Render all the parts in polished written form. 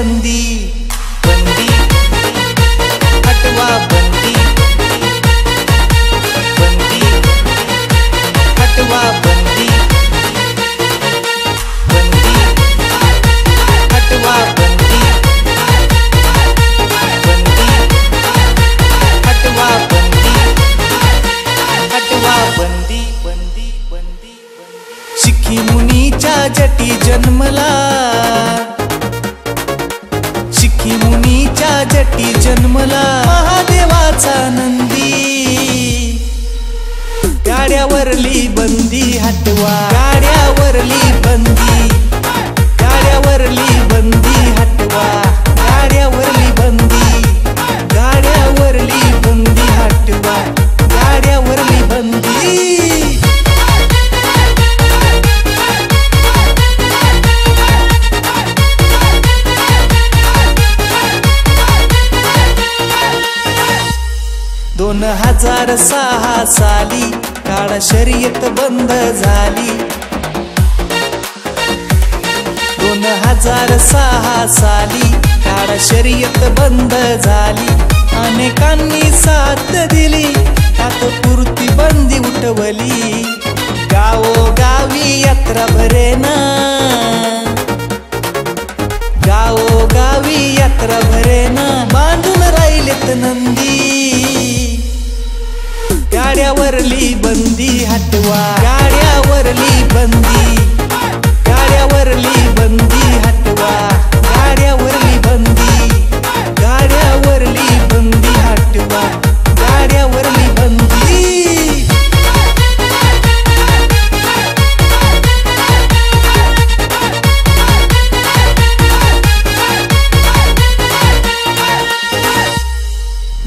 बंदी बंदी हटवा बंदी बंदी हटवा बंदी बंदी हटवा बंदी बंदी हटवा बंदी हटवा बंदी बंदी बंदी शिखी मुनीच्या जटी जन्मला शिखी मुनीच्या जटी जन्मला महादेवाचा नंदी गाड्यावरली बंदी हटवा गाड्यावरली बंदी गाड्यावरली बंदी हटवा गाड्यावरली बंदी गाड्यावरली बंदी हटवा गाड्यावरली बंदी दोन 2006 साली काळा शर्यत बंद झाली 2006 साली काळा शर्यत बंद झाली अनेकांनी साथ दिली तात्पुरती बंदी उठवली गावोगावी यात्रा भरेना गावोगावी यात्रा भरेना बांधून राहिलेत नंदी गाड्यावरली बंदी हटवा गाड्यावरली बंदी गाड्यावरली बंदी हटवा गाड्यावरली बंदी गाड्यावरली बंदी हटवा गाड्यावरली बंदी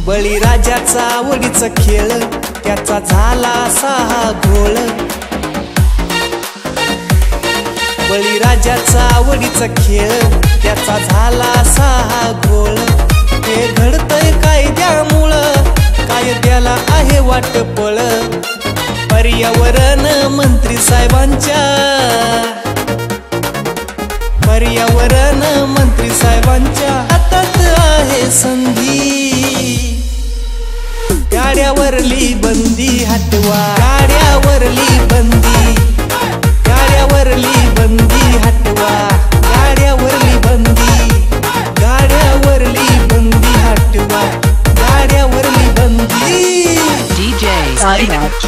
बळीराजाचा आवडीचा खेळ त्याचा झाला सहा घोळ बळीराजाचा आवडीचा खेळ त्याचा झाला सहा घोळ हे घडतंय कायद्यामुळं कायद्याला आहे वाटपळ पर्यावरण मंत्री साहेबांच्या पर्यावरण मंत्री साहेबांच्या हातात आहे संधी गाड्यावरली बंदी हटवा गाड्यावरली बंदी गाड्यावरली बंदी हटवा गाड्यावरली बंदी गाड्यावरली बंदी हटवा गाड्यावरली बंदी DJ Sairaj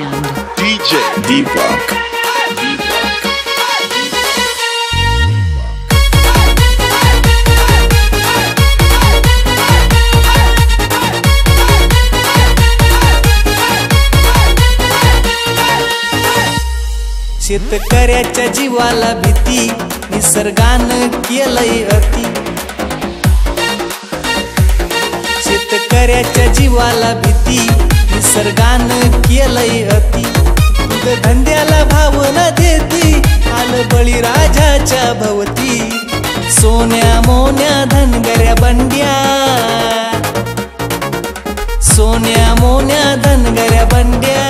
and DJ Deepak. शेतकऱ्याच्या जीवाला भीती निसर्गानं केलंय अति शेतकऱ्याच्या जीवाला भीती निसर्गानं केलंय अति दूध धंद्याला भावना देती आलं बळीराजाच्या भवती सोन्या मोन्या धनगऱ्या बंड्या सोन्या मोन्या धनगऱ्या बंड्या